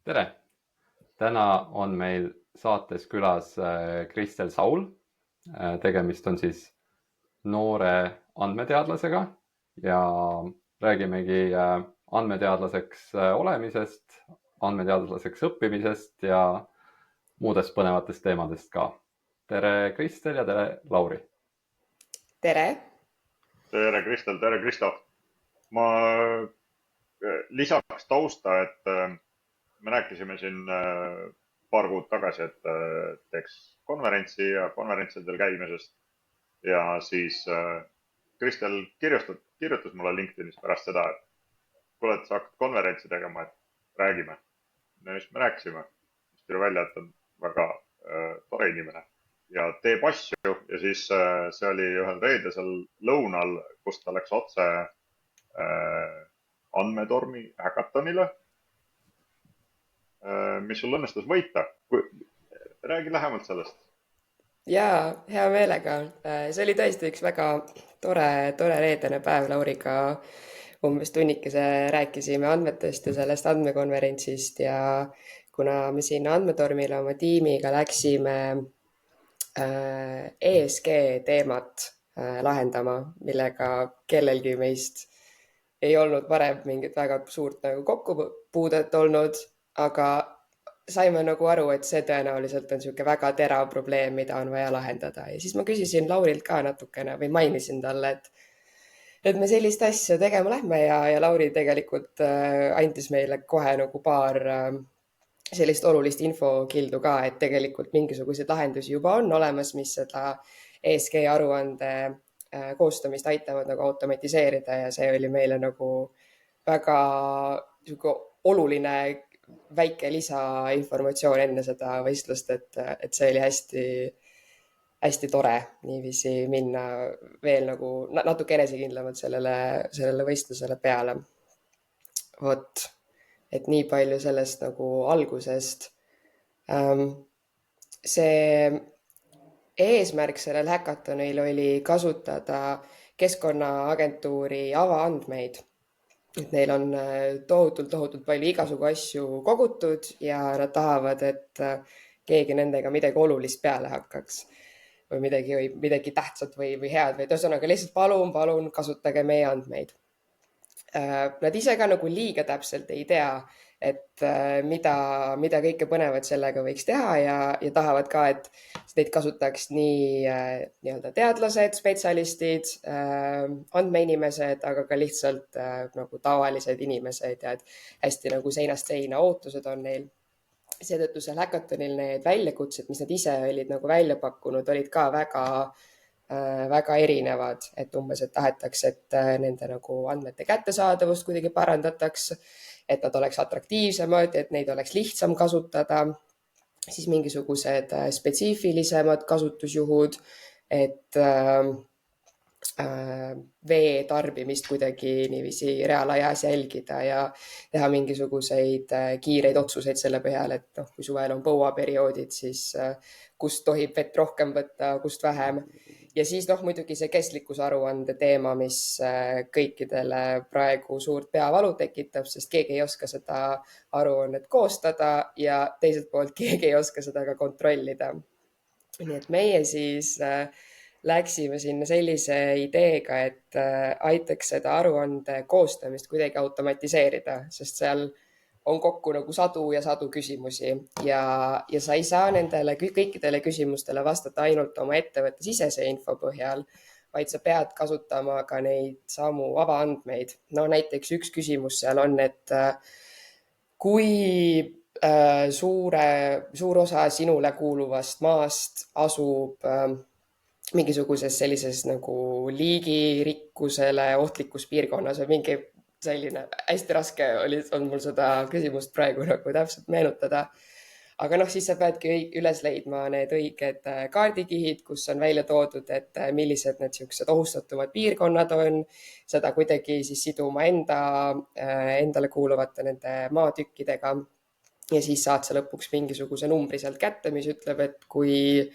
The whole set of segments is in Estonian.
Tere! Täna on meil saates külas Kristel Saul. Tegemist on siis noore andmeteadlasega ja räägimegi andmeteadlaseks olemisest, andmeteadlaseks õppimisest ja muudest põnevatest teemadest ka. Tere Kristel ja tere Lauri! Tere! Tere Kristel, tere Kristo! Ma lisaks tausta, et me rääkisime siin paar kuud tagasi, et teeks konverentsi ja konverentsidel käimisest. Ja siis Kristel kirjutas mulle LinkedInis pärast seda, et kuule, et sa hakkad konverentsi tegema, et räägime. Ja siis me rääkisime. Siis tuli välja, et on väga tore inimene ja teeb asju. Ja siis see oli ühel reedesel lõunal, kus ta läks otse andmetormi häkatonile, mis sul õnnestus võita. Räägi lähemalt sellest. Jaa, hea meelega. See oli tõesti üks väga tore reedene päev. Lauriga umbes tunnikese rääkisime andmetest ja sellest andmekonverentsist ja kuna me siin andmetormile oma tiimiga läksime ESG teemat lahendama, millega kellelgi meist ei olnud varem mingit väga suurt nagu kokkupuudet olnud, aga saime nagu aru, et see tõenäoliselt on niisugune väga terav probleem, mida on vaja lahendada. Ja siis ma küsisin Laurilt ka natukene või mainisin talle, et me sellist asja tegema lähme ja Lauri tegelikult andis meile kohe nagu paar sellist olulist infokildu ka, et tegelikult mingisuguseid lahendusi juba on olemas, mis seda ESG aruande koostamist aitavad nagu automatiseerida ja see oli meile nagu väga oluline väike lisainformatsioon enne seda võistlust, et see oli hästi tore niiviisi minna veel nagu natuke enesekindlamalt sellele võistlusele peale. Vot, et nii palju sellest nagu algusest. See eesmärk sellel häkatonil oli kasutada Keskkonnaagentuuri avaandmeid. Et neil on tohutult palju igasugu asju kogutud ja nad tahavad, et keegi nendega midagi olulist peale hakkaks või midagi tähtsat või head või ühesõnaga lihtsalt palun kasutage meie andmeid. Nad ise ka nagu liiga täpselt ei tea, et mida kõike põnevat sellega võiks teha ja tahavad ka, et neid kasutaks nii nii-öelda teadlased, spetsialistid, andmeinimesed, aga ka lihtsalt nagu tavalised inimesed ja et hästi nagu seinast seina ootused on neil. Seetõttu seal häkatonil need väljakutsed, mis nad ise olid nagu välja pakkunud, olid ka väga erinevad, et umbes, et tahetakse, et nende nagu andmete kättesaadavust kuidagi parandataks, et nad oleks atraktiivsemad, et neid oleks lihtsam kasutada, siis mingisugused spetsiifilisemad kasutusjuhud, et vee tarbimist kuidagi niiviisi reaalajas jälgida ja teha mingisuguseid kiireid otsuseid selle põhjal, et kui suvel on põuaperioodid, siis kust tohib vett rohkem võtta, kust vähem. Ja siis muidugi see kestlikkusaruande teema, mis kõikidele praegu suurt peavalu tekitab, sest keegi ei oska seda aruannet koostada ja teiselt poolt keegi ei oska seda ka kontrollida. Nii et meie siis läksime sinna sellise ideega, et aitaks seda aruande koostamist kuidagi automatiseerida, sest seal on kokku nagu sadu ja sadu küsimusi ja sa ei saa nendele kõikidele küsimustele vastata ainult oma ettevõtte sisese info põhjal, vaid sa pead kasutama ka neid samu avaandmeid. No näiteks üks küsimus seal on, et kui suur osa sinule kuuluvast maast asub mingisuguses sellises nagu liigirikkusele ohtlikus piirkonnas või mingi selline, hästi raske on mul seda küsimust praegu nagu täpselt meenutada. Aga siis sa peadki üles leidma need õiged kaardikihid, kus on välja toodud, et millised need siuksed ohustatumad piirkonnad on, seda kuidagi siis siduma endale kuuluvate nende maatükkidega ja siis saad sa lõpuks mingisuguse numbri sealt kätte, mis ütleb, et kui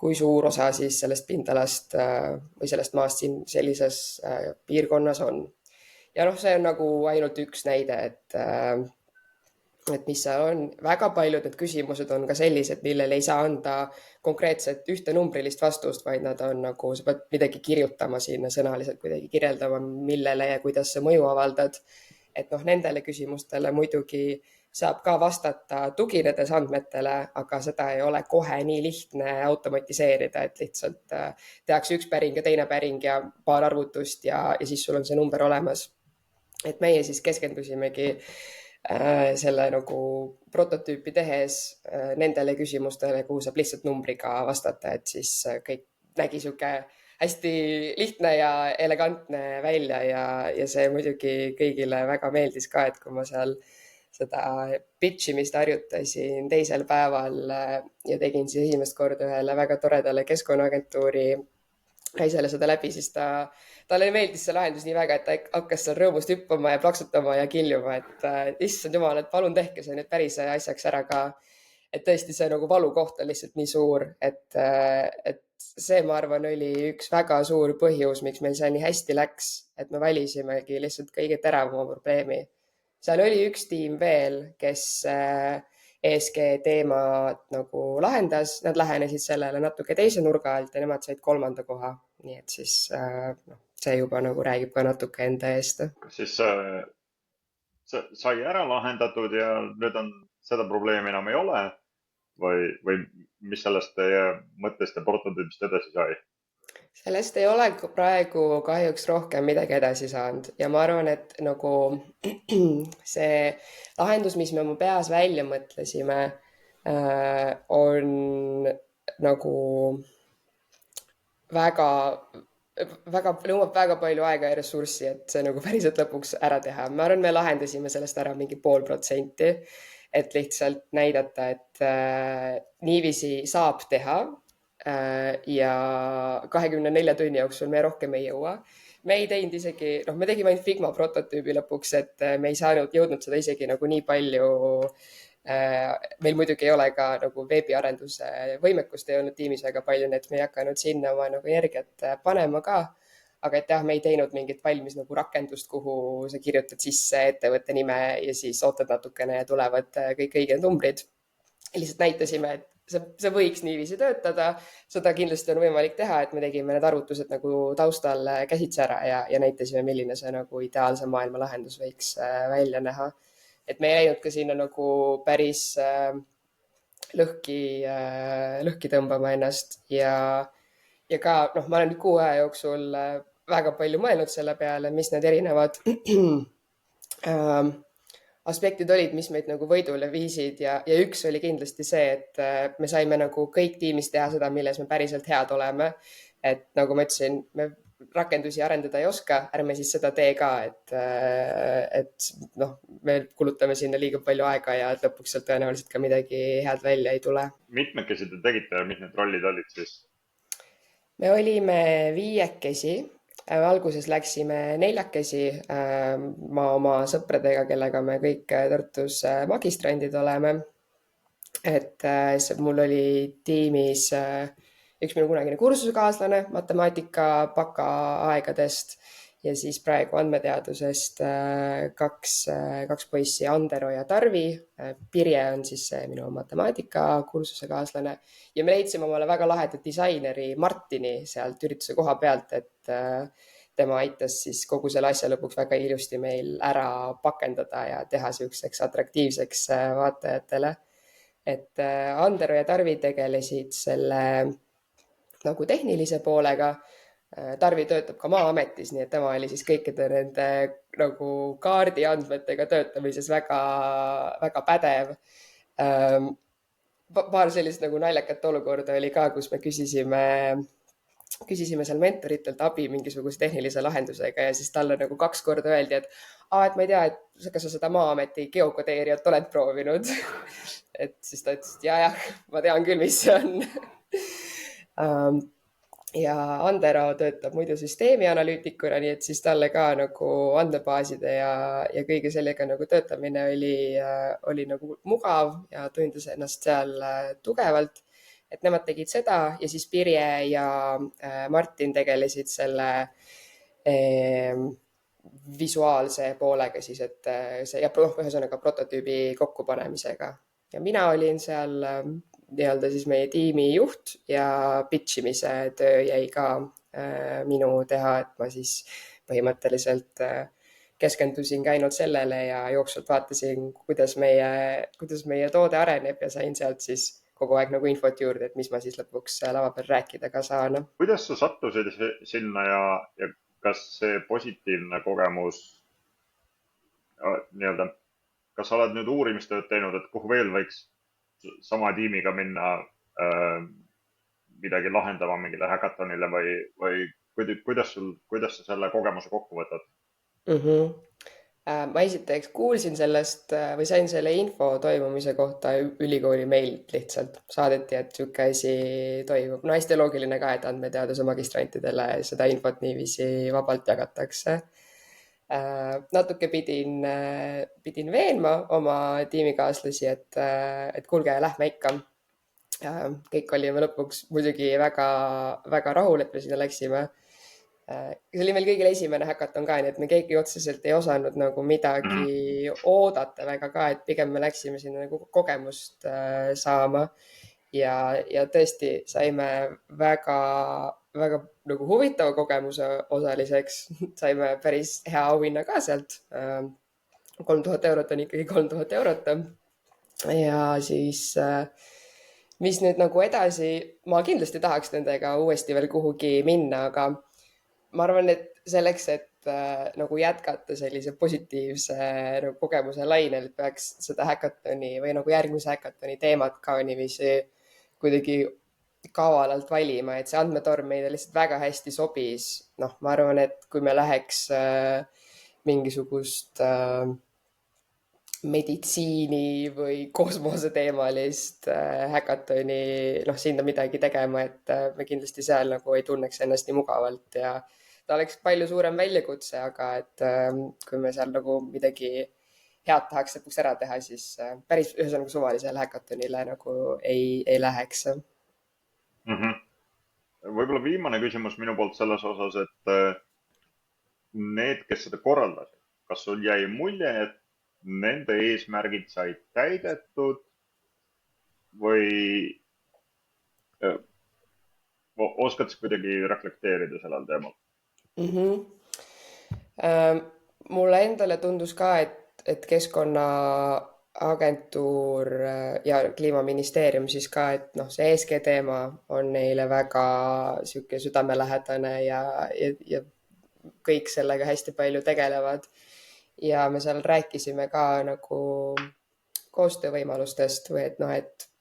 kui suur osa siis sellest pindalast või sellest maast siin sellises piirkonnas on. Ja noh, see on nagu ainult üks näide, et mis seal on. Väga paljud need küsimused on ka sellised, millele ei saa anda konkreetset ühte numbrilist vastust, vaid nad on nagu, sa pead midagi kirjutama sinna sõnaliselt, kuidagi kirjeldama, millele ja kuidas sa mõju avaldad. Et noh, nendele küsimustele muidugi saab ka vastata tuginedes andmetele, aga seda ei ole kohe nii lihtne automatiseerida, et lihtsalt tehakse üks päring ja teine päring ja paar arvutust ja siis sul on see number olemas. Et meie siis keskendusimegi selle nagu prototüüpi tehes nendele küsimustele, kuhu saab lihtsalt numbriga vastata, et siis kõik nägi sihuke hästi lihtne ja elegantne välja ja see muidugi kõigile väga meeldis ka, et kui ma seal seda pitchimist harjutasin teisel päeval ja tegin siis esimest korda ühele väga toredale Keskkonnaagentuuri naisele seda läbi, siis talle meeldis see lahendus nii väga, et ta hakkas seal rõõmust hüppama ja plaksutama ja kiljuma, et issand jumal, et palun tehke see nüüd päris asjaks ära ka. Et tõesti see nagu valukoht on lihtsalt nii suur, et see, ma arvan, oli üks väga suur põhjus, miks meil see nii hästi läks, et me valisimegi lihtsalt kõige teravama probleemi. Seal oli üks tiim veel, kes ESG teemat nagu lahendas, nad lähenesid sellele natuke teise nurga alt ja nemad said 3. koha. Nii et siis see juba nagu räägib ka natuke enda eest. Kas siis sai ära lahendatud ja nüüd on seda probleemi enam ei ole? Või mis sellest teie mõttest ja prototüübist edasi sai? Sellest ei ole praegu kahjuks rohkem midagi edasi saanud ja ma arvan, et nagu see lahendus, mis me oma peas välja mõtlesime, on nagu nõuab väga palju aega ja ressurssi, et see nagu päriselt lõpuks ära teha. Ma arvan, me lahendasime sellest ära mingi 0,5%, et lihtsalt näidata, et niiviisi saab teha ja 24 tunni jooksul me rohkem ei jõua. Me ei teinud isegi, me tegime ainult Figma prototüübi lõpuks, et me ei jõudnud seda isegi nagu nii palju. Meil muidugi ei ole ka nagu veebiarenduse võimekust ei olnud tiimis väga palju, nii et me ei hakanud sinna oma nagu energiat panema ka. Aga et jah, me ei teinud mingit valmis nagu rakendust, kuhu sa kirjutad sisse ettevõtte nime ja siis ootad natukene ja tulevad kõik õiged numbrid. Lihtsalt näitasime, et see võiks niiviisi töötada. Seda kindlasti on võimalik teha, et me tegime need arvutused nagu taustal käsitsi ära ja näitasime, milline see nagu ideaalse maailma lahendus võiks välja näha. Et me ei läinud ka sinna nagu päris lõhki tõmbama ennast ja ka ma olen 6 aja jooksul väga palju mõelnud selle peale, mis need erinevad aspektid olid, mis meid nagu võidule viisid ja üks oli kindlasti see, et me saime nagu kõik tiimis teha seda, milles me päriselt head oleme. Et nagu ma ütlesin, me rakendusi arendada ei oska, ärme siis seda tee ka, et me kulutame sinna liiga palju aega ja lõpuks sealt tõenäoliselt ka midagi head välja ei tule. Mitmekesi te tegite ja mis need rollid olid siis? Me olime 5. Alguses läksime 4. Ma oma sõpradega, kellega me kõik Tartus magistrandid oleme. Et mul oli tiimis üks minu kunagine kursusekaaslane matemaatika baka aegadest ja siis praegu andmeteadusest 2 poissi, Andero ja Tarvi. Pirje on siis minu matemaatika kursusekaaslane ja me leidsime omale väga laheda disaineri Martini sealt ürituse koha pealt, et tema aitas siis kogu selle asja lõpuks väga ilusti meil ära pakendada ja teha siukseks atraktiivseks vaatajatele. Et Andero ja Tarvi tegelesid selle nagu tehnilise poolega. Tarvi töötab ka Maa-ametis, nii et tema oli siis kõikide nende nagu kaardi andmetega töötamises väga, väga pädev. Paar sellist nagu naljakat olukorda oli ka, kus me küsisime seal mentoritelt abi mingisuguse tehnilise lahendusega ja siis talle nagu 2 korda öeldi, et ma ei tea, et kas sa seda Maa-ameti geokodeerijat oled proovinud. Et siis ta ütles, et jah, ma tean küll, mis see on. Ja Andero töötab muidu süsteemianalüütikuna, nii et siis talle ka nagu andmebaaside ja kõige sellega nagu töötamine oli nagu mugav ja tundis ennast seal tugevalt. et nemad tegid seda ja siis Pirje ja Martin tegelesid selle visuaalse poolega siis, et see ja ühesõnaga prototüübi kokkupanemisega. Ja mina olin seal nii-öelda siis meie tiimi juht ja pitch imise töö jäi ka minu teha, et ma siis põhimõtteliselt keskendusin ainult sellele ja jooksvalt vaatasin, kuidas meie toode areneb ja sain sealt siis kogu aeg nagu infot juurde, et mis ma siis lõpuks lava peal rääkida ka saan. Kuidas sa sattusid sinna ja kas see positiivne kogemus nii-öelda, kas sa oled nüüd uurimistööd teinud, et kuhu veel võiks sama tiimiga minna midagi lahendama mingile häkatonile või kuidas sa selle kogemuse kokku võtad? Ma esiteks kuulsin sellest või sain selle info toimumise kohta ülikooli meilt lihtsalt. Saadeti, et sihuke asi toimub. No hästi loogiline ka, et andmeteaduse magistrantidele seda infot niiviisi vabalt jagatakse. Natuke pidin veenma oma tiimikaaslasi, et kuulge, lähme ikka. Kõik olime lõpuks muidugi väga, väga rahul, et me sinna läksime. See oli meil kõigil esimene häkaton ka, nii et me keegi otseselt ei osanud nagu midagi oodata väga ka, et pigem me läksime sinna nagu kogemust saama ja tõesti saime väga, väga nagu huvitava kogemuse osaliseks. Saime päris hea auhinna ka sealt. 3000 eurot on ikkagi 3000 eurot. Ja siis mis nüüd nagu edasi, ma kindlasti tahaks nendega uuesti veel kuhugi minna, aga ma arvan, et selleks, et nagu jätkata sellise positiivse nagu kogemuse lainel, peaks seda häkatoni või nagu järgmise häkatoni teemat ka niiviisi kuidagi kavalalt valima, et see andmetorm meile lihtsalt väga hästi sobis. Noh, ma arvan, et kui me läheks mingisugust meditsiini või kosmoseteemalist häkatoni, sinna midagi tegema, et me kindlasti seal nagu ei tunneks ennast nii mugavalt ja ta oleks palju suurem väljakutse, aga et kui me seal nagu midagi head tahaks lõpuks ära teha, siis päris ühesõnaga suvalisele häkatonile nagu ei läheks. Võib-olla viimane küsimus minu poolt selles osas, et need, kes seda korraldasid, kas sul jäi mulje, et nende eesmärgid said täidetud või oskad sa kuidagi reflekteerida sellel teemal? Mulle endale tundus ka, et Keskkonnaagentuur ja Kliimaministeerium siis ka, et see ESG teema on neile väga sihuke südamelähedane ja kõik sellega hästi palju tegelevad. Ja me seal rääkisime ka nagu koostöövõimalustest või et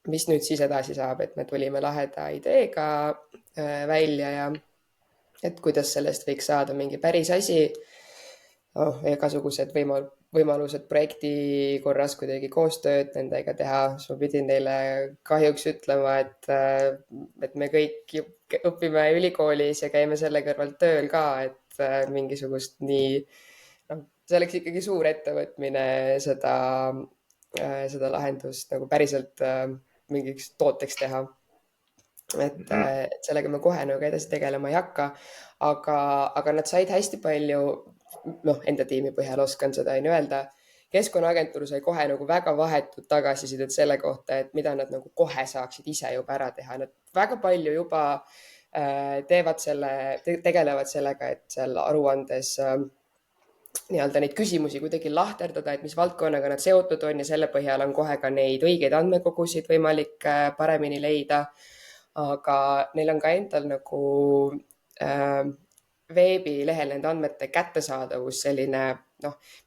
mis nüüd siis edasi saab, et me tulime laheda ideega välja ja et kuidas sellest võiks saada mingi päris asi. Igasugused võimalused projekti korras kuidagi koostööd nendega teha. Ma pidin neile kahjuks ütlema, et me kõik õpime ülikoolis ja käime selle kõrvalt tööl ka, et mingisugust nii, see oleks ikkagi suur ettevõtmine seda lahendust nagu päriselt mingiks tooteks teha. Et sellega me kohe nagu edasi tegelema ei hakka, aga nad said hästi palju, enda tiimi põhjal oskan seda öelda. Keskkonnaagentuur sai kohe nagu väga vahetut tagasisidet selle kohta, et mida nad nagu kohe saaksid ise juba ära teha. Nad väga palju juba tegelevad sellega, et seal aruandes nii-öelda neid küsimusi kuidagi lahterdada, et mis valdkonnaga nad seotud on ja selle põhjal on kohe ka neid õigeid andmekogusid võimalik paremini leida. Aga neil on ka endal nagu veebilehel nende andmete kättesaadavus selline,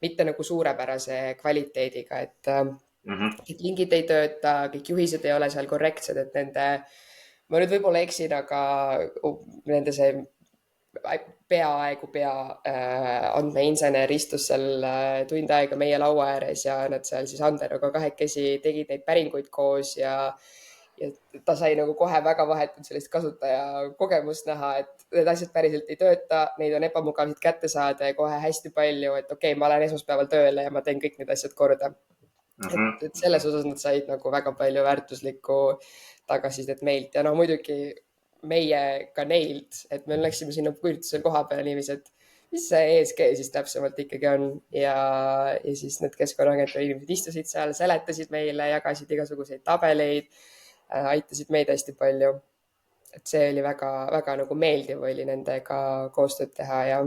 mitte nagu suurepärase kvaliteediga, et lingid ei tööta, kõik juhised ei ole seal korrektsed, et nende, ma nüüd võib-olla eksin, aga nende see peaaegu andmeinsener istus seal tund aega meie laua ääres ja nad seal siis Anderoga kahekesi tegid neid päringuid koos ja ta sai nagu kohe väga vahetult sellist kasutaja kogemust näha, et need asjad päriselt ei tööta, neid on ebamugavalt kätte saada ja kohe hästi palju, et okei, ma lähen esmaspäeval tööle ja ma teen kõik need asjad korda. Mhm. et selles osas nad said nagu väga palju väärtuslikku tagasisidet meilt ja no muidugi meie ka neilt, et me läksime sinna üritusel koha peale niiviisi, et mis see ESG siis täpsemalt ikkagi on ja siis need Keskkonnaagentuuri inimesed istusid seal, seletasid meile, jagasid igasuguseid tabeleid, aitasid meid hästi palju. Et see oli väga nagu meeldiv oli nendega koostööd teha ja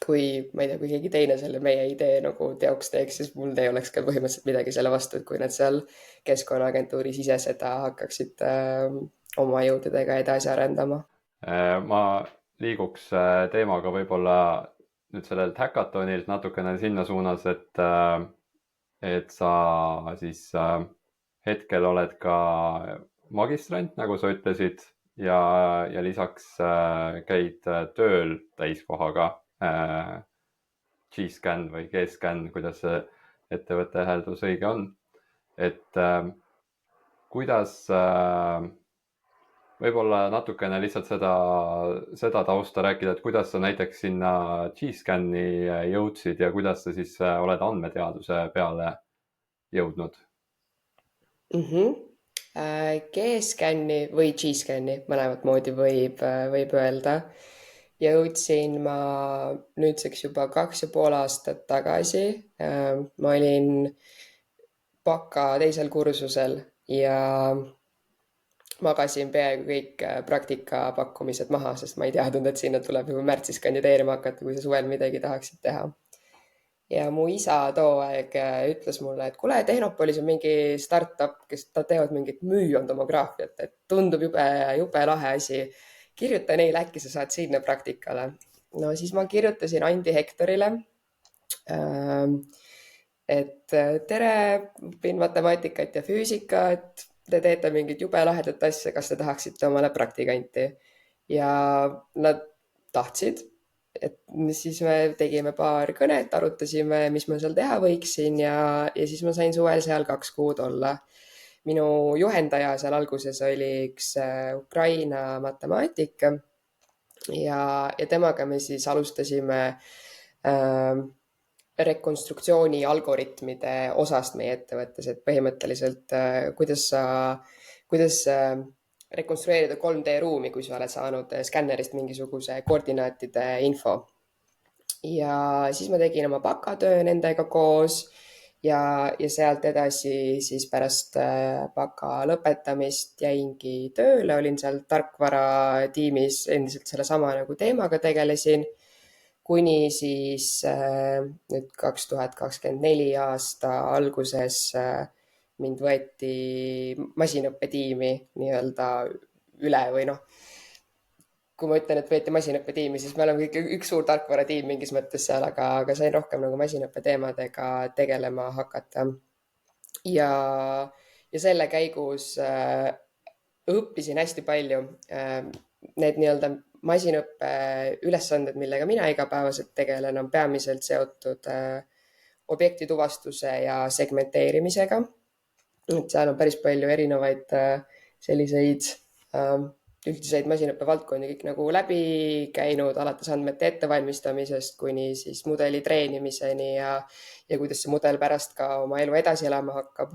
kui ma ei tea, kui keegi teine selle meie idee nagu teoks teeks, siis mul ei oleks ka põhimõtteliselt midagi selle vastu, et kui nad seal Keskkonnaagentuuris ise seda hakkaksid oma jõududega edasi arendama. Ma liiguks teemaga võib-olla nüüd sellelt häkatonilt natukene sinna suunas, et sa siis hetkel oled ka magistrant, nagu sa ütlesid, ja lisaks käid tööl täiskohaga G-Scan või G-Scan, kuidas see ettevõtte hääldus õige on. Et kuidas võib-olla natukene lihtsalt seda tausta rääkida, et kuidas sa näiteks sinna G-Scani jõudsid ja kuidas sa siis oled andmeteaduse peale jõudnud? G-Scanni või G-Scanni, mõlemat moodi võib öelda. Jõudsin ma nüüdseks juba 2,5 aastat tagasi. Ma olin baka teisel kursusel ja magasin peaaegu kõik praktikapakkumised maha, sest ma ei teadnud, et sinna tuleb juba märtsis kandideerima hakata, kui sa suvel midagi tahaksid teha. Ja mu isa too aeg ütles mulle, et kuule, Tehnopolis on mingi startup, kes teevad mingit müüontomograafiat, et tundub jube lahe asi. Kirjuta neile, äkki sa saad sinna praktikale. No siis ma kirjutasin Andi Hektorile. Et tere, õpin matemaatikat ja füüsikat. Te teete mingit jube lahedat asja, kas te tahaksite omale praktikanti? Ja nad tahtsid, et siis me tegime paar kõnet, arutasime, mis ma seal teha võiksin ja siis ma sain suvel seal 2 kuud olla. Minu juhendaja seal alguses oli üks Ukraina matemaatik ja temaga me siis alustasime rekonstruktsiooni algoritmide osast meie ettevõttes, et põhimõtteliselt kuidas rekonstrueerida 3D ruumi, kui sa oled saanud skännerist mingisuguse koordinaatide info. Ja siis ma tegin oma bakatöö nendega koos ja sealt edasi siis pärast baka lõpetamist jäingi tööle, olin seal tarkvara tiimis endiselt sellesama nagu teemaga tegelesin, kuni siis nüüd 2024 aasta alguses mind võeti masinõppetiimi nii-öelda üle või noh, kui ma ütlen, et võeti masinõppetiimi, siis me oleme kõik üks suur tarkvaratiim mingis mõttes seal, aga sain rohkem nagu masinõppe teemadega tegelema hakata. Ja selle käigus õppisin hästi palju. Need nii-öelda masinõppe ülesanded, millega mina igapäevaselt tegelen, on peamiselt seotud objektituvastuse ja segmenteerimisega. Et seal on päris palju erinevaid selliseid üldiseid masinõppe valdkondi kõik nagu läbi käinud, alates andmete ettevalmistamisest kuni siis mudeli treenimiseni ja kuidas see mudel pärast ka oma elu edasi elama hakkab.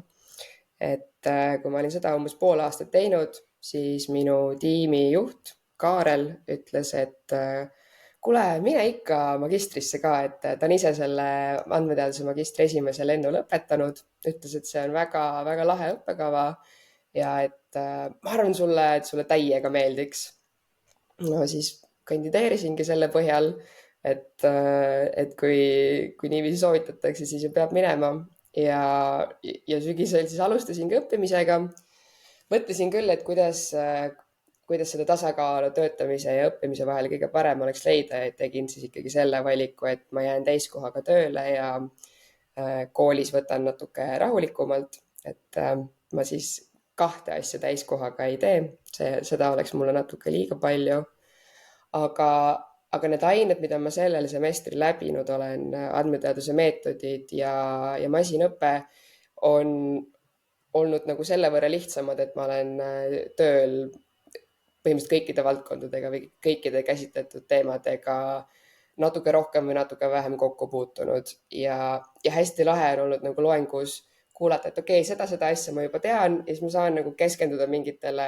Et kui ma olin seda umbes pool aastat teinud, siis minu tiimi juht Kaarel ütles, et kuule, mine ikka magistrisse ka, et ta on ise selle andmeteaduse magistri esimese lennu lõpetanud. Ütles, et see on väga lahe õppekava ja et ma arvan et sulle täiega meeldiks. No siis kandideerisingi selle põhjal, et kui niiviisi soovitatakse, siis ju peab minema ja sügisel siis alustasingi õppimisega. Mõtlesin küll, et kuidas seda tasakaalu töötamise ja õppimise vahel kõige parem oleks leida, et tegin siis ikkagi selle valiku, et ma jään täiskohaga tööle ja koolis võtan natuke rahulikumalt, et ma siis 2 asja täiskohaga ei tee, seda oleks mulle natuke liiga palju. Aga need ained, mida ma sellel semestril läbinud olen, andmeteaduse meetodid ja masinõpe on olnud nagu selle võrra lihtsamad, et ma olen tööl põhimõtteliselt kõikide valdkondadega või kõikide käsitletud teemadega natuke rohkem või natuke vähem kokku puutunud ja hästi lahe on olnud nagu loengus kuulata, et okei, seda asja ma juba tean ja siis ma saan nagu keskenduda mingitele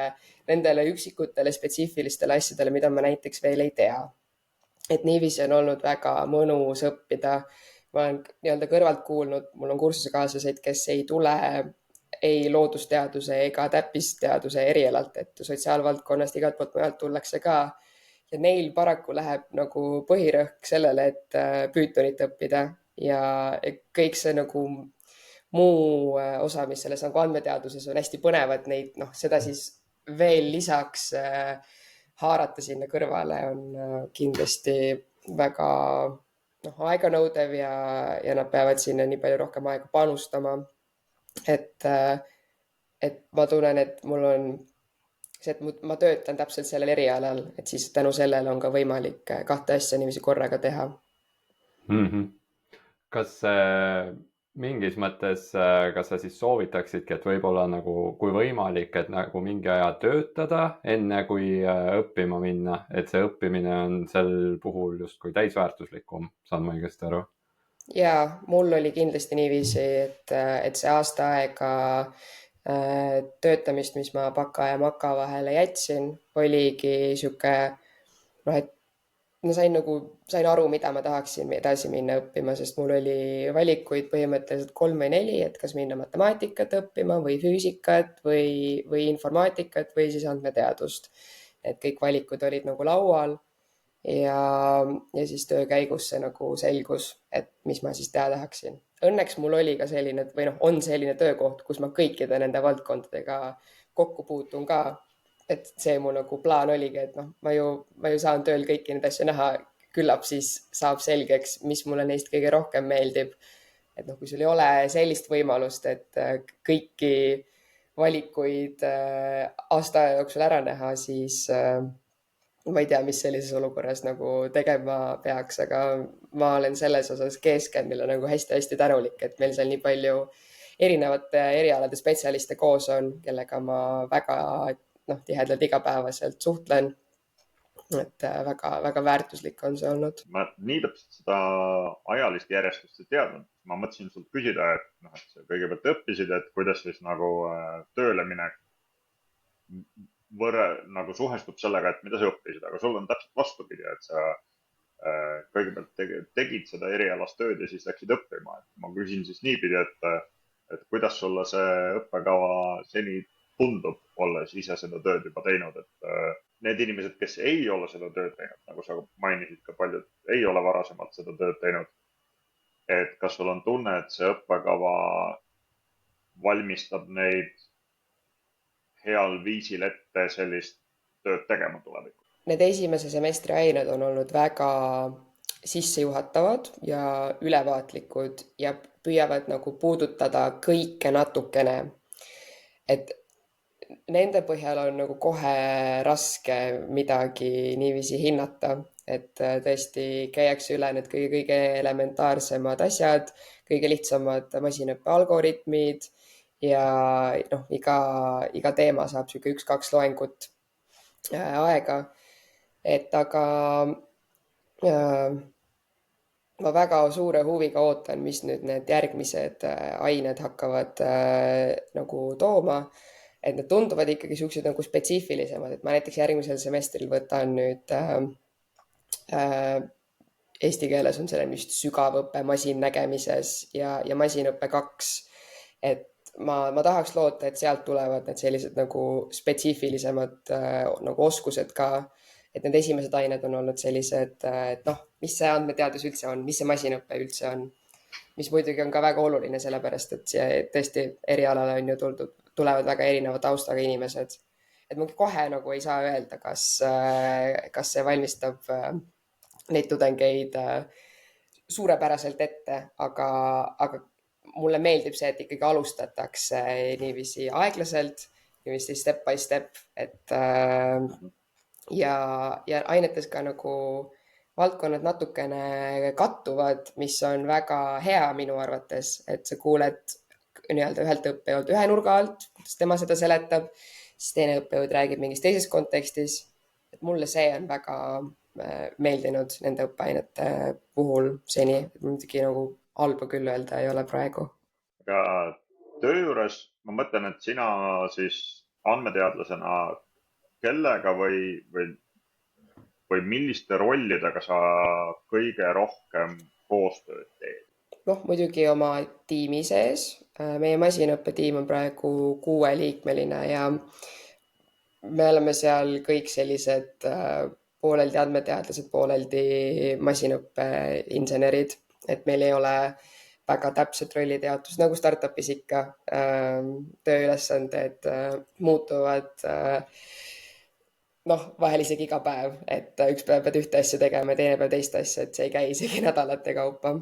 nendele üksikutele spetsiifilistele asjadele, mida ma näiteks veel ei tea. Et niiviisi on olnud väga mõnus õppida. Ma olen nii-öelda kõrvalt kuulnud, mul on kursusekaaslased, kes ei tule ei loodusteaduse ega täppisteaduse erialalt, et sotsiaalvaldkonnast igalt poolt mujalt tullakse ka. Ja neil paraku läheb nagu põhirõhk sellele, et Pythonit õppida ja kõik see nagu muu osa, mis selles nagu andmeteaduses on hästi põnev, et neid, seda siis veel lisaks haarata sinna kõrvale on kindlasti väga aeganõudev ja nad peavad sinna nii palju rohkem aega panustama. Et ma tunnen, et mul on see, et ma töötan täpselt sellel erialal, et siis tänu sellele on ka võimalik kahte asja niiviisi korraga teha. Kas mingis mõttes, kas sa siis soovitaksidki, et võib-olla nagu, kui võimalik, et nagu mingi aja töötada enne kui õppima minna, et see õppimine on sel puhul justkui täisväärtuslikum, saan ma õigesti aru? Ja mul oli kindlasti niiviisi, et see aasta aega töötamist, mis ma baka ja maka vahele jätsin, oligi sihuke, et ma sain aru, mida ma tahaksin edasi minna õppima, sest mul oli valikuid põhimõtteliselt 3 või 4, et kas minna matemaatikat õppima või füüsikat või informaatikat või siis andmeteadust. Et kõik valikud olid nagu laual ja siis töö käigus see nagu selgus, et mis ma siis teha tahaksin. Õnneks mul oli ka selline, või on selline töökoht, kus ma kõikide nende valdkondadega kokku puutun ka. Et see mu nagu plaan oligi, et ma ju saan tööl kõiki neid asju näha, küllap siis saab selgeks, mis mulle neist kõige rohkem meeldib. Et kui sul ei ole sellist võimalust, et kõiki valikuid aasta jooksul ära näha, siis ma ei tea, mis sellises olukorras nagu tegema peaks, aga ma olen selles osas G-Scanile nagu hästi-hästi tänulik, et meil seal nii palju erinevate erialade spetsialiste koos on, kellega ma väga tihedalt igapäevaselt suhtlen. Et väga väärtuslik on see olnud. Ma nii täpselt seda ajalist järjestust ei teadnud. Ma mõtlesin sult küsida, et sa kõigepealt õppisid, et kuidas siis nagu tööle minek nagu suhestub sellega, et mida sa õppisid, aga sul on täpselt vastupidi, et sa kõigepealt tegid seda erialast tööd ja siis läksid õppima. Ma küsin siis niipidi, et kuidas sulle see õppekava seni tundub, olles ise seda tööd juba teinud, et need inimesed, kes ei ole seda tööd teinud, nagu sa mainisid, ka paljud ei ole varasemalt seda tööd teinud. Et kas sul on tunne, et see õppekava valmistab neid heal viisil ette sellist tööd tegema tulevikus? Need esimese semestri ained on olnud väga sissejuhatavad ja ülevaatlikud ja püüavad nagu puudutada kõike natukene. Et nende põhjal on nagu kohe raske midagi niiviisi hinnata, et tõesti käiakse üle need kõige elementaarsemad asjad, kõige lihtsamad masinaõppe algoritmid ja iga teema saab sihuke 1-2 loengut aega. Et aga ma väga suure huviga ootan, mis nüüd need järgmised ained hakkavad nagu tooma. Et need tunduvad ikkagi siuksed nagu spetsiifilisemad, et ma näiteks järgmisel semestril võtan nüüd eesti keeles on selle vist sügavõppe masinnägemises ja masinõppe 2. Et ma tahaks loota, et sealt tulevad need sellised nagu spetsiifilisemad nagu oskused ka, et need esimesed ained on olnud sellised, et mis see andmeteadus üldse on, mis see masinõppe üldse on, mis muidugi on ka väga oluline, sellepärast et see tõesti erialale on ju tulevad väga erineva taustaga inimesed. Et ma kohe nagu ei saa öelda, kas see valmistab neid tudengeid suurepäraselt ette, aga mulle meeldib see, et ikkagi alustatakse niiviisi aeglaselt, niiviisi step by step, et ja ainetes ka nagu valdkonnad natukene kattuvad, mis on väga hea minu arvates, et sa kuuled nii-öelda ühelt õppejõud ühe nurga alt, kuidas tema seda seletab, siis teine õppejõud räägib mingis teises kontekstis. Et mulle see on väga, meeldinud nende õppeainete puhul seni. Muidugi nagu halba küll öelda ei ole praegu. aga töö juures ma mõtlen, et sina siis andmeteadlasena kellega või milliste rollidega sa kõige rohkem koostööd teed? Noh, muidugi oma tiimi sees. Meie masinõppetiim on praegu 6-liikmeline ja me oleme seal kõik sellised pooleldi andmeteadlased, pooleldi masinõppeinsenerid, et meil ei ole väga täpset rolliteadust, nagu startupis ikka. Tööülesanded muutuvad vahel isegi iga päev, et üks päev pead ühte asja tegema ja teine päev teist asja, et see ei käi isegi nädalate kaupa.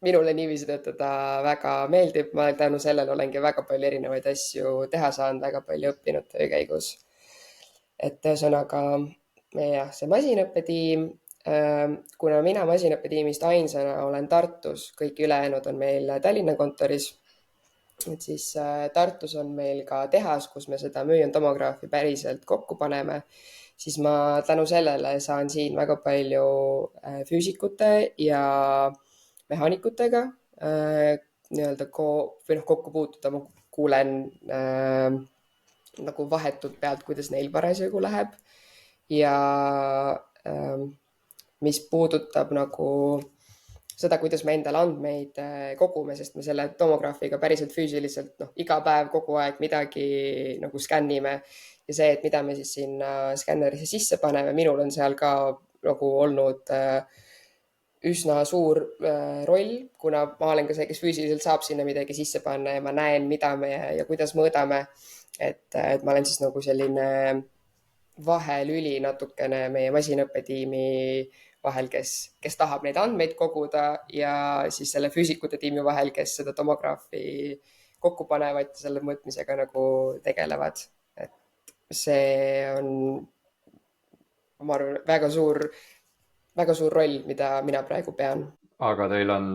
Minule niiviisi töötada väga meeldib, ma tänu sellele olengi väga palju erinevaid asju teha saanud, väga palju õppinud töö käigus. Et ühesõnaga see masinõppetiim, kuna mina masinõppetiimist ainsana olen Tartus, kõik ülejäänud on meil Tallinna kontoris, et siis Tartus on meil ka tehas, kus me seda müüjantomograafi päriselt kokku paneme, siis ma tänu sellele saan siin väga palju füüsikute ja mehaanikutega nii-öelda kokku puutuda. Ma kuulen nagu vahetult pealt, kuidas neil parasjagu läheb. Ja mis puudutab nagu seda, kuidas me endale andmeid kogume, sest me selle tomograafiga päriselt füüsiliselt iga päev kogu aeg midagi nagu skännime. Ja see, et mida me siis sinna skännerisse sisse paneme, minul on seal ka nagu olnud üsna suur roll, kuna ma olen ka see, kes füüsiliselt saab sinna midagi sisse panna ja ma näen, mida me ja kuidas mõõdame. Et ma olen siis nagu selline vahelüli natukene meie masinõppetiimi vahel, kes tahab neid andmeid koguda ja siis selle füüsikute tiimi vahel, kes seda tomograafi kokku panevad ja selle mõõtmisega nagu tegelevad. Et see on, ma arvan, väga suur roll, mida mina praegu pean. Aga teil on,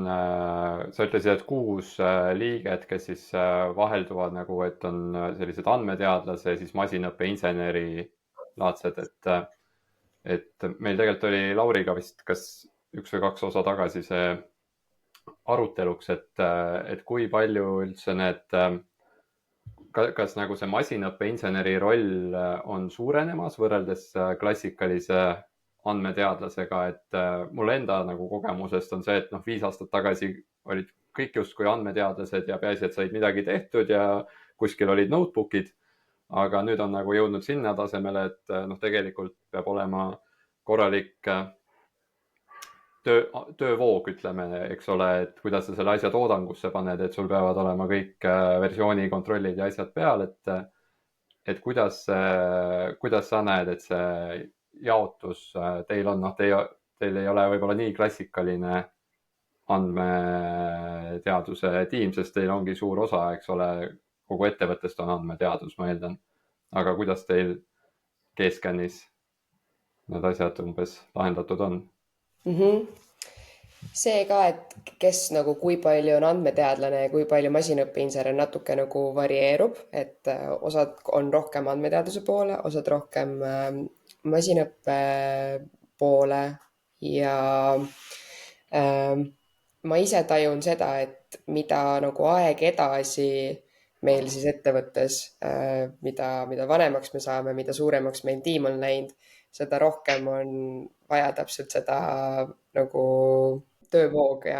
sa ütlesid, et 6 liiget, kes siis vahelduvad nagu, et on sellised andmeteadlase ja siis masinõppeinseneri laadsed, et meil tegelikult oli Lauriga vist kas 1 või 2 osa tagasi see aruteluks, et kui palju üldse kas nagu see masinõppeinseneri roll on suurenemas võrreldes klassikalise andmeteadlasega, et mul enda nagu kogemusest on see, et 5 aastat tagasi olid kõik justkui andmeteadlased ja peaasi, et said midagi tehtud ja kuskil olid notebookid, aga nüüd on nagu jõudnud sinna tasemele, et tegelikult peab olema korralik töövoog, ütleme, eks ole, et kuidas sa selle asja toodangusse paned, et sul peavad olema kõik versioonikontrollid ja asjad peal, et kuidas sa näed, et see jaotus teil on, teil ei ole võib-olla nii klassikaline andmeteaduse tiim, sest teil ongi suur osa, eks ole, kogu ettevõttest on andmeteadus, ma eeldan. Aga kuidas teil Gscanis need asjad umbes lahendatud on? See ka, et kes nagu kui palju on andmeteadlane ja kui palju masinõppeinsener natuke nagu varieerub, et osad on rohkem andmeteaduse poole, osad rohkem masinõppe poole ja ma ise tajun seda, et mida nagu aeg edasi meil siis ettevõttes, mida vanemaks me saame, mida suuremaks meil tiim on läinud, seda rohkem on vaja täpselt seda nagu töövoog ja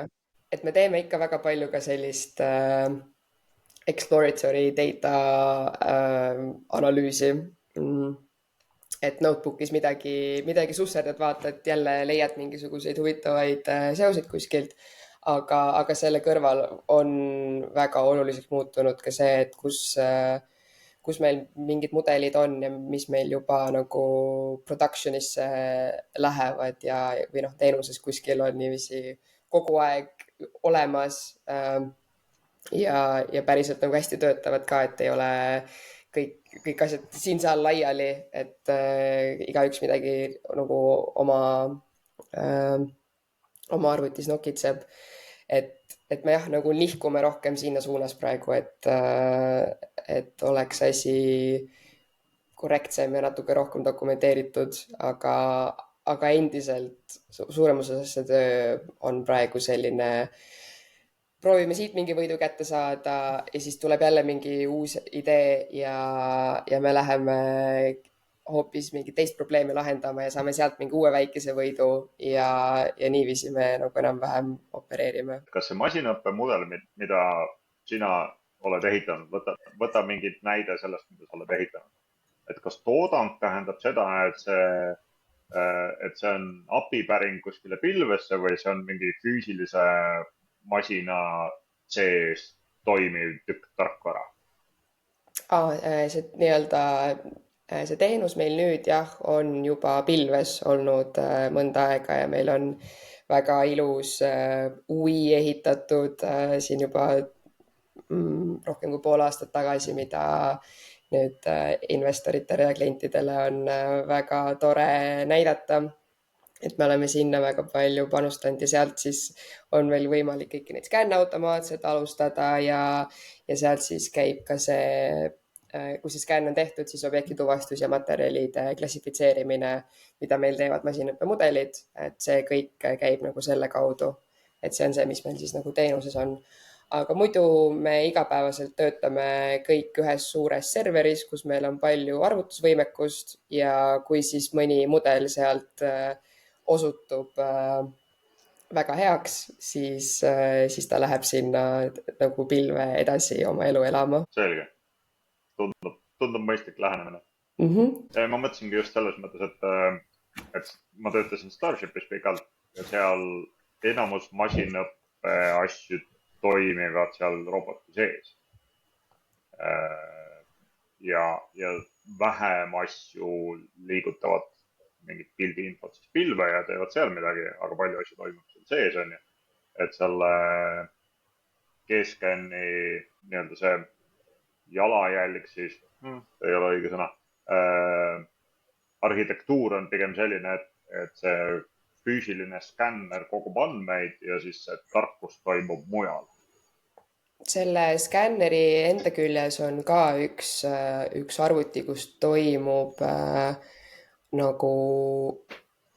et me teeme ikka väga palju ka sellist exploratory data analüüsi. Et notebookis midagi susserdad, vaatad, jälle leiad mingisuguseid huvitavaid seoseid kuskilt, aga selle kõrval on väga oluliseks muutunud ka see, et kus meil mingid mudelid on ja mis meil juba nagu productionisse lähevad või teenuses kuskil on niiviisi kogu aeg olemas ja päriselt nagu hästi töötavad ka, et ei ole kõik asjad siin-seal laiali, et igaüks midagi nagu oma arvutis nokitseb. Et me nagu nihkume rohkem sinna suunas praegu, et oleks asi korrektsem ja natuke rohkem dokumenteeritud, aga endiselt suuremas osas see töö on praegu selline, proovime siit mingi võidu kätte saada ja siis tuleb jälle mingi uus idee ja me läheme hoopis mingit teist probleemi lahendama ja saame sealt mingi uue väikese võidu ja niiviisi me nagu enam-vähem opereerime. Kas see masinaõppemudel, mida sina oled ehitanud, võta mingit näide sellest, mida sa oled ehitanud. Et kas toodang tähendab seda, et see on API-päring kuskile pilvesse või see on mingi füüsilise masina sees toimiv tükk tarkvara? See nii-öelda see teenus meil nüüd jah, on juba pilves olnud mõnda aega ja meil on väga ilus UI ehitatud siin juba rohkem kui pool aastat tagasi, mida nüüd investoritele ja klientidele on väga tore näidata. Et me oleme sinna väga palju panustanud ja sealt siis on meil võimalik kõiki neid skänne automaatselt alustada ja sealt siis käib ka see, kui see skänn on tehtud, siis objektituvastus ja materjalide klassifitseerimine, mida meil teevad masinaõppemudelid, et see kõik käib nagu selle kaudu, et see on see, mis meil siis nagu teenuses on. Aga muidu me igapäevaselt töötame kõik ühes suures serveris, kus meil on palju arvutusvõimekust ja kui siis mõni mudel sealt osutub väga heaks, siis ta läheb sinna nagu pilve edasi oma elu elama. Selge. Tundub mõistlik lähenemine. Ma mõtlesingi just selles mõttes, et ma töötasin Starshipis pikalt ja seal enamus masinaõppe asju toimivad seal roboti sees. Ja vähem asju liigutavad mingit pildiinfot siis pilve ja teevad seal midagi, aga palju asju toimub seal sees on ju. Et selle G-Scanni nii-öelda see jalajälg siis, ei ole õige sõna, arhitektuur on pigem selline, et see füüsiline skänner kogub andmeid ja siis see tarkus toimub mujal. Selle skänneri enda küljes on ka üks arvuti, kus toimub nagu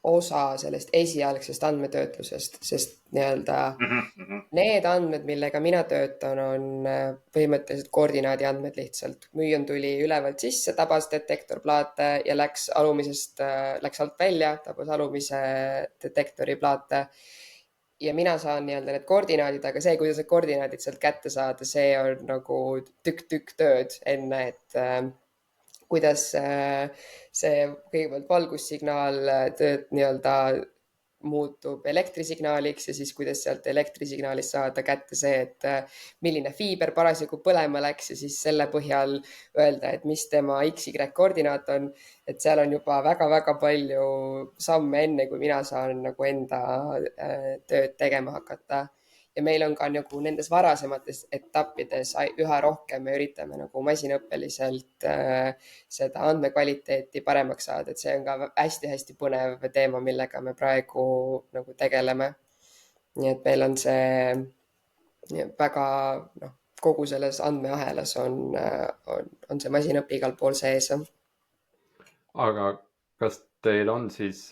osa sellest esialgsest andmetöötlusest, sest nii-öelda need andmed, millega mina töötan, on põhimõtteliselt koordinaadi andmed lihtsalt. Müüjon tuli ülevalt sisse, tabas detektorplaate ja läks alt välja, tabas alumise detektori plaate. Ja mina saan nii-öelda need koordinaadid, aga see, kuidas koordinaadid sealt kätte saada, see on nagu tükk tööd enne, et kuidas see kõigepealt valgussignaal nii-öelda muutub elektrisignaaliks ja siis kuidas sealt elektrisignaalist saada kätte see, et milline fiiber parasjagu põlema läks ja siis selle põhjal öelda, et mis tema XY koordinaat on, et seal on juba väga-väga palju samme enne, kui mina saan nagu enda tööd tegema hakata. Ja meil on ka nagu nendes varasemates etappides üha rohkem me üritame nagu masinaõppeliselt seda andmekvaliteeti paremaks saada, et see on ka hästi-hästi põnev teema, millega me praegu nagu tegeleme. Nii et meil on see väga, kogu selles andmeahelas on see masinaõppe igal pool sees. Aga kas teil on siis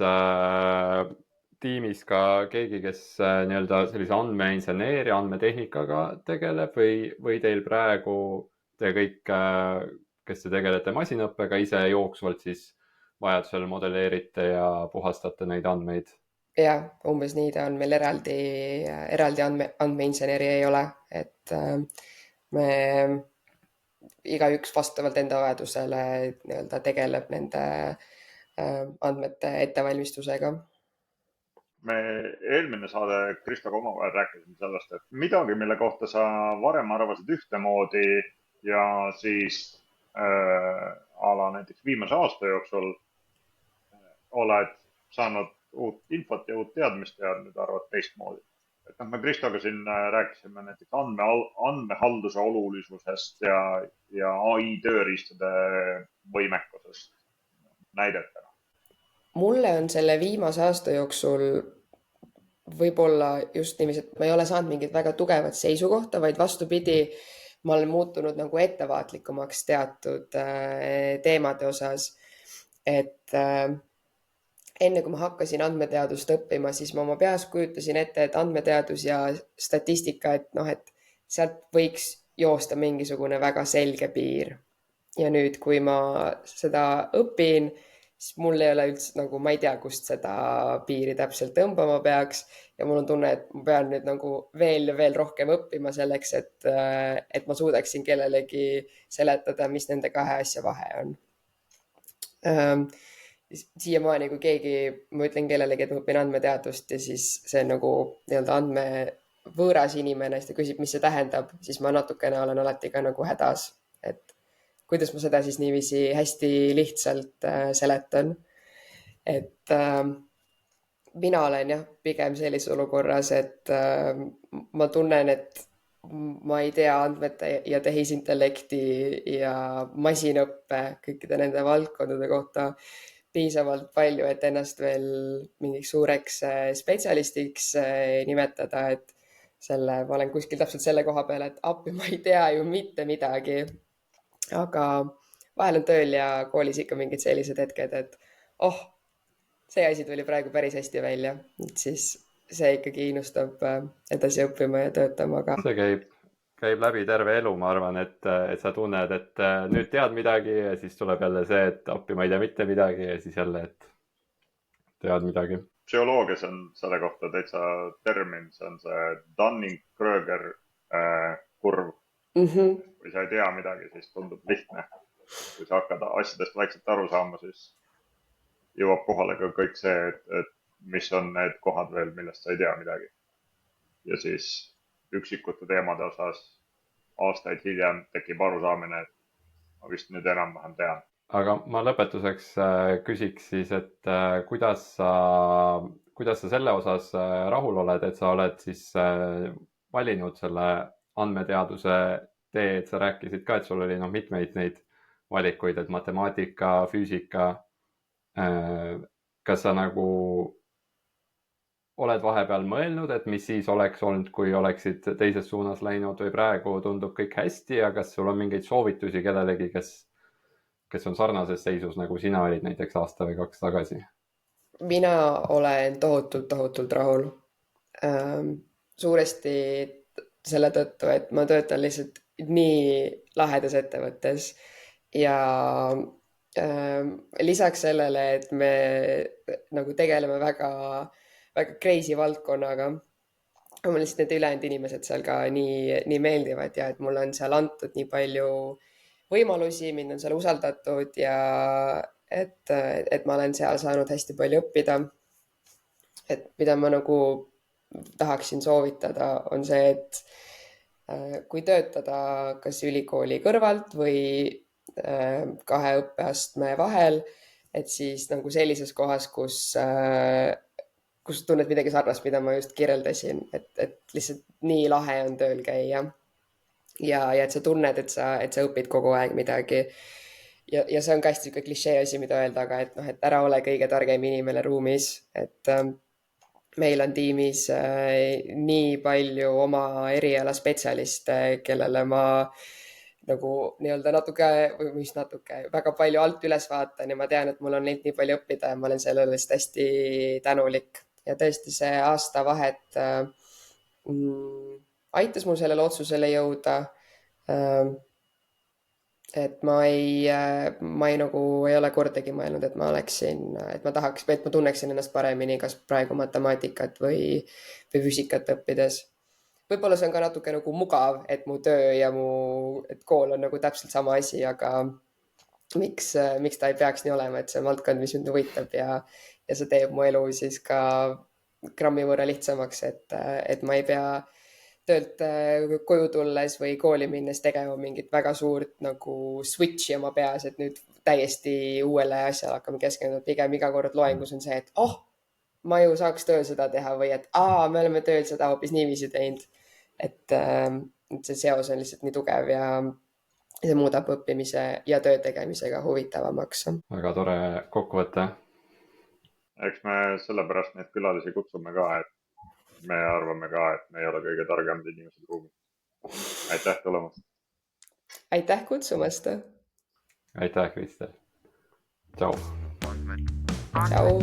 tiimis ka keegi, kes nii-öelda sellise andmeinseneeria, andmetehnikaga tegeleb või teil praegu te kõik, kes te tegelete masinaõppega, ise jooksvalt siis vajadusel modelleerite ja puhastate neid andmeid? Ja, umbes nii ta on. Meil eraldi andmeinseneri ei ole, et me igaüks vastavalt enda vajadusele nii-öelda tegeleb nende andmete ettevalmistusega. Me eelmine saade Kristoga omavahel rääkisime sellest, et midagi, mille kohta sa varem arvasid ühtemoodi ja siis näiteks viimase aasta jooksul oled saanud uut infot ja uut teadmist ja nüüd arvad teistmoodi. Et me Kristoga siin rääkisime näiteks andmehalduse olulisusest ja AI tööriistade võimekusest näidetena. Mulle on selle viimase aasta jooksul võib-olla just niiviisi, et ma ei ole saanud mingit väga tugevat seisukohta, vaid vastupidi, ma olen muutunud nagu ettevaatlikumaks teatud teemade osas. Et enne kui ma hakkasin andmeteadust õppima, siis ma oma peas kujutasin ette, et andmeteadus ja statistika, et noh, et sealt võiks joosta mingisugune väga selge piir. Ja nüüd, kui ma seda õpin, siis mul ei ole üldse nagu, ma ei tea, kust seda piiri täpselt tõmbama peaks. Ja mul on tunne, et ma pean nüüd nagu veel ja veel rohkem õppima selleks, et ma suudaksin kellelegi seletada, mis nende kahe asja vahe on. Siiamaani, kui keegi, ma ütlen kellelegi, et ma õpin andmeteadust ja siis see on nagu nii-öelda võõras inimene, siis ta küsib, mis see tähendab, siis ma natukene olen alati ka nagu hädas, et kuidas ma seda siis niiviisi hästi lihtsalt seletan. Et mina olen jah, pigem sellises olukorras, et ma tunnen, et ma ei tea andmete ja tehisintellekti ja masinõppe kõikide nende valdkondade kohta piisavalt palju, et ennast veel mingiks suureks spetsialistiks nimetada, et ma olen kuskil täpselt selle koha peal, et appi ma ei tea ju mitte midagi. Aga vahel on tööl ja koolis ikka mingid sellised hetked, et see asi tuli praegu päris hästi välja, et siis see ikkagi innustab edasi õppima ja töötama ka. See käib läbi terve elu, ma arvan, et sa tunned, et nüüd tead midagi ja siis tuleb jälle see, et appi ma ei tea mitte midagi ja siis jälle, et tead midagi. Psühholoogias on selle kohta täitsa termin, see on see Dunning-Kruger kurv. Kui sa ei tea midagi, siis tundub lihtne. Kui sa hakkad asjadest vaikselt aru saama, siis jõuab kohale ka kõik see, et mis on need kohad veel, millest sa ei tea midagi. Ja siis üksikute teemade osas aastaid hiljem tekib arusaamine, et ma vist nüüd enam-vähem tean. Aga ma lõpetuseks küsiks siis, et kuidas sa selle osas rahul oled, et sa oled siis valinud selle andmeteaduse tee, et sa rääkisid ka, et sul oli mitmeid neid valikuid, et matemaatika, füüsika. Kas sa nagu oled vahepeal mõelnud, et mis siis oleks olnud, kui oleksid teises suunas läinud või praegu tundub kõik hästi, ja kas sul on mingeid soovitusi kellelegi, kes on sarnases seisus, nagu sina olid näiteks aasta või 2 tagasi? Mina olen tohutult rahul. Suuresti selle tõttu, et ma töötan lihtsalt nii lahedas ettevõttes ja lisaks sellele, et me nagu tegeleme väga crazy valdkonnaga. Mulle lihtsalt need ülejäänud inimesed seal ka nii meeldivad ja et mulle on seal antud nii palju võimalusi, mind on seal usaldatud ja et ma olen seal saanud hästi palju õppida. Et mida ma nagu tahaksin soovitada, on see, et kui töötada kas ülikooli kõrvalt või 2 õppeastme vahel, et siis nagu sellises kohas, kus tunned midagi sarnast, mida ma just kirjeldasin, et lihtsalt nii lahe on tööl käia ja et sa tunned, et sa õpid kogu aeg midagi. Ja see on ka hästi klišee asi, mida öelda, aga et ära ole kõige targem inimene ruumis, et meil on tiimis nii palju oma eriala spetsialiste, kellele ma nagu nii-öelda väga palju alt üles vaatan ja ma tean, et mul on neilt nii palju õppida ja ma olen selle eest hästi tänulik. Ja tõesti see aastavahet aitas mul sellele otsusele jõuda. Et ma ei ole kordagi mõelnud, et ma tunneksin ennast paremini kas praegu matemaatikat või füüsikat õppides. Võib-olla see on ka natuke nagu mugav, et mu töö ja et kool on nagu täpselt sama asi, aga miks ta ei peaks nii olema, et see on valdkond, mis mind huvitab ja see teeb mu elu siis ka grammi võrra lihtsamaks, et ma ei pea töölt koju tulles või kooli minnes tegema mingit väga suurt nagu switchi oma peas, et nüüd täiesti uuele asjale hakkame keskenduma. Pigem iga kord loengus on see, et ma ju saaks tööl seda teha või et me oleme tööl seda hoopis niiviisi teinud. Et see seos on lihtsalt nii tugev ja see muudab õppimise ja töö tegemisega huvitavamaks. Väga tore kokkuvõte. Eks me sellepärast neid külalisi kutsume ka, et me arvame ka, et me ei ole kõige targemad inimesed ruumis. Aitäh tulemast! aitäh kutsumast. aitäh, Kristel. Tšau. Tšau.